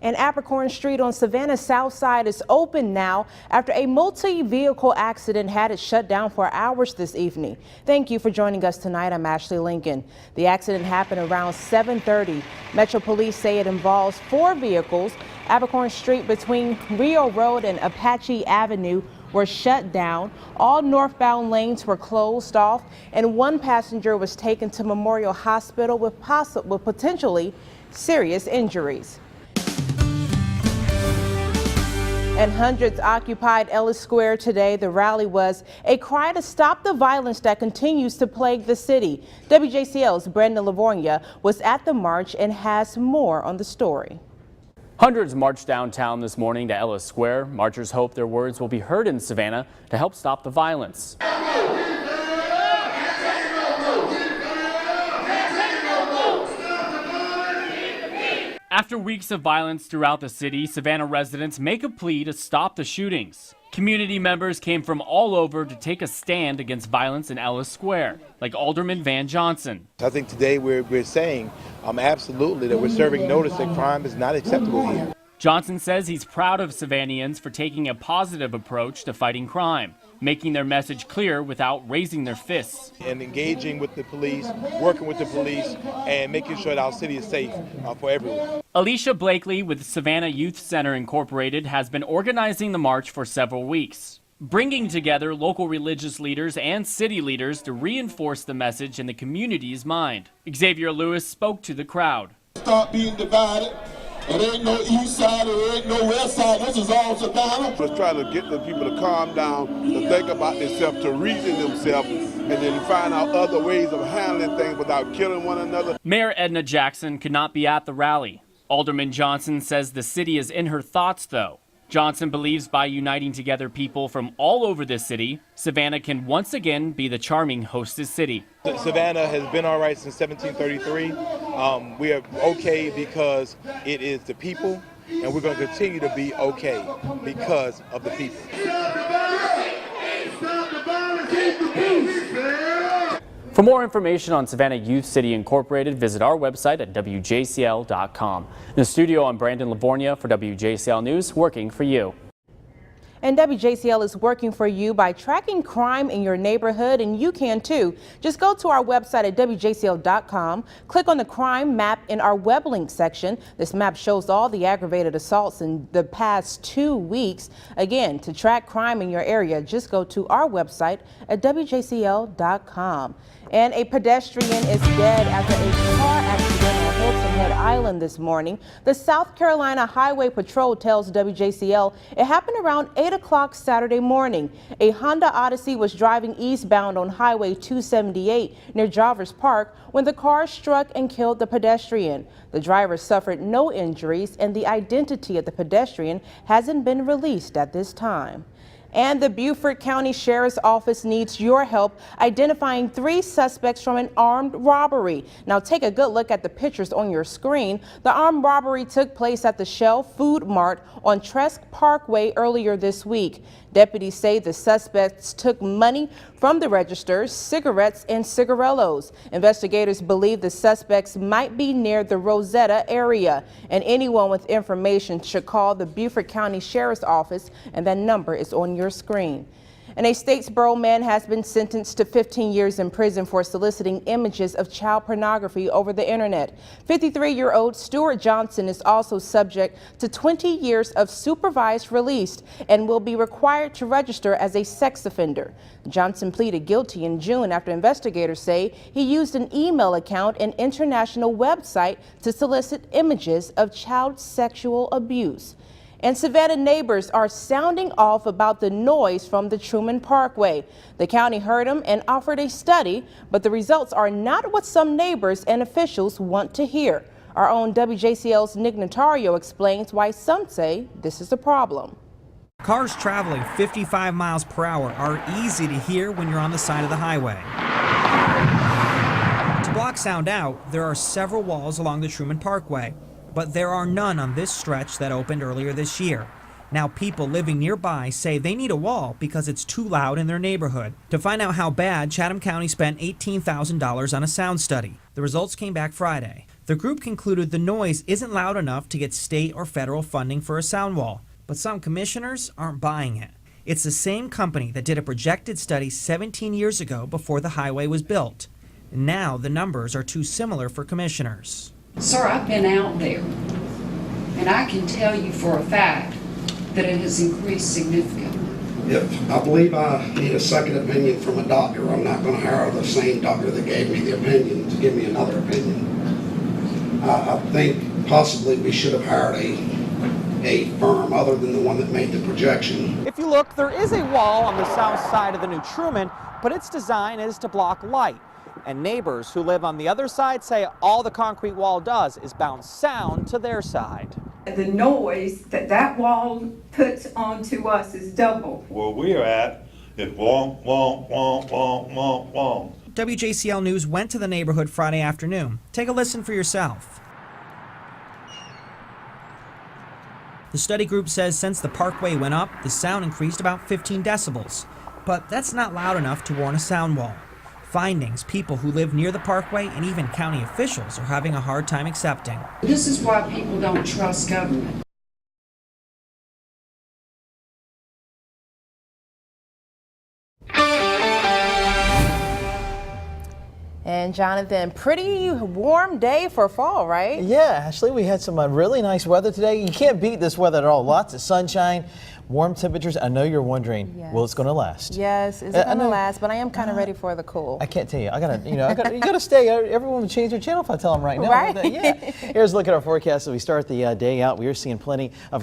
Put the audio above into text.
And Abercorn Street on Savannah's south side is open now after a multi-vehicle accident had it shut down for hours this evening. Thank you for joining us tonight. I'm Ashley Lincoln. The accident happened around 7:30. Metro Police say it involves 4 vehicles. Abercorn Street between Rio Road and Apache Avenue were shut down. All northbound lanes were closed off, and 1 passenger was taken to Memorial Hospital with potentially serious injuries. And hundreds occupied Ellis Square today. The rally was a cry to stop the violence that continues to plague the city. WJCL's Brandon Livornia was at the march and has more on the story. Hundreds marched downtown this morning to Ellis Square. Marchers hope their words will be heard in Savannah to help stop the violence. After weeks of violence throughout the city, Savannah residents make a plea to stop the shootings. Community members came from all over to take a stand against violence in Ellis Square, like Alderman Van Johnson. I think today we're saying absolutely that we're serving notice that crime is not acceptable here. Johnson says he's proud of Savannians for taking a positive approach to fighting crime, making their message clear without raising their fists. And engaging with the police, working with the police, and making sure that our city is safe for everyone. Alicia Blakely with Savannah Youth Center Incorporated has been organizing the march for several weeks, bringing together local religious leaders and city leaders to reinforce the message in the community's mind. Xavier Lewis spoke to the crowd. Stop being divided. There ain't no east side, there ain't no west side. This is all Savannah. Let's try to get the people to calm down, to think about themselves, to reason themselves, and then find out other ways of handling things without killing one another. Mayor Edna Jackson could not be at the rally. Alderman Johnson says the city is in her thoughts, though. Johnson believes by uniting together people from all over the city, Savannah can once again be the charming hostess city. Savannah has been all right since 1733. We are okay because it is the people, and we're going to continue to be okay because of the people. For more information on Savannah Youth City Incorporated, visit our website at wjcl.com. In the studio, I'm Brandon Livornia for WJCL News, working for you. And WJCL is working for you by tracking crime in your neighborhood, and you can too. Just go to our website at wjcl.com, click on the crime map in our web link section. This map shows all the aggravated assaults in the past 2 weeks. Again, to track crime in your area, just go to our website at wjcl.com. And a pedestrian is dead after a car accident on Hilton Head Island this morning. The South Carolina Highway Patrol tells WJCL it happened around 8 o'clock Saturday morning. A Honda Odyssey was driving eastbound on Highway 278 near Jarvis Park when the car struck and killed the pedestrian. The driver suffered no injuries, and the identity of the pedestrian hasn't been released at this time. And the Beaufort County Sheriff's Office needs your help identifying 3 suspects from an armed robbery. Now take a good look at the pictures on your screen. The armed robbery took place at the Shell Food Mart on Tresk Parkway earlier this week. Deputies say the suspects took money from the registers, cigarettes, and cigarillos. Investigators believe the suspects might be near the Rosetta area, and anyone with information should call the Beaufort County Sheriff's Office, and that number is on your screen. And a Statesboro man has been sentenced to 15 years in prison for soliciting images of child pornography over the internet. 53-year-old Stuart Johnson is also subject to 20 years of supervised release and will be required to register as a sex offender. Johnson pleaded guilty in June after investigators say he used an email account and international website to solicit images of child sexual abuse. And Savannah neighbors are sounding off about the noise from the Truman Parkway. The county heard them and offered a study, but the results are not what some neighbors and officials want to hear. Our own WJCL's Nick Notario explains why some say this is a problem. Cars traveling 55 miles per hour are easy to hear when you're on the side of the highway. To block sound out, there are several walls along the Truman Parkway. But there are none on this stretch that opened earlier this year. Now people living nearby say they need a wall because it's too loud in their neighborhood. To find out how bad, Chatham County spent $18,000 on a sound study. The results came back Friday. The group concluded the noise isn't loud enough to get state or federal funding for a sound wall, but some commissioners aren't buying it. It's the same company that did a projected study 17 years ago before the highway was built. Now the numbers are too similar for commissioners. Sir, I've been out there, and I can tell you for a fact that it has increased significantly. If I believe I need a second opinion from a doctor, I'm not going to hire the same doctor that gave me the opinion to give me another opinion. I think possibly we should have hired a firm other than the one that made the projection. If you look, there is a wall on the south side of the new Truman, but its design is to block light. And neighbors who live on the other side say all the concrete wall does is bounce sound to their side. The noise that that wall puts onto us is double. Where we're at is wonk, wonk, wonk, wonk, wonk, wonk. WJCL News went to the neighborhood Friday afternoon. Take a listen for yourself. The study group says since the parkway went up, the sound increased about 15 decibels. But that's not loud enough to warrant a sound wall. Findings people who live near the parkway and even county officials are having a hard time accepting. This is why people don't trust government. And Jonathan, pretty warm day for fall, right? Yeah, Ashley, we had some really nice weather today. You can't beat this weather at all. Lots of sunshine, warm temperatures. I know you're wondering, Yes. well, it's going to last. Yes, is it going to last? But I am kind of ready for the cool. I can't tell you. You gotta stay. Everyone would change their channel if I tell them right now. Right. Yeah. Here's a look at our forecast as we start the day out. We are seeing plenty of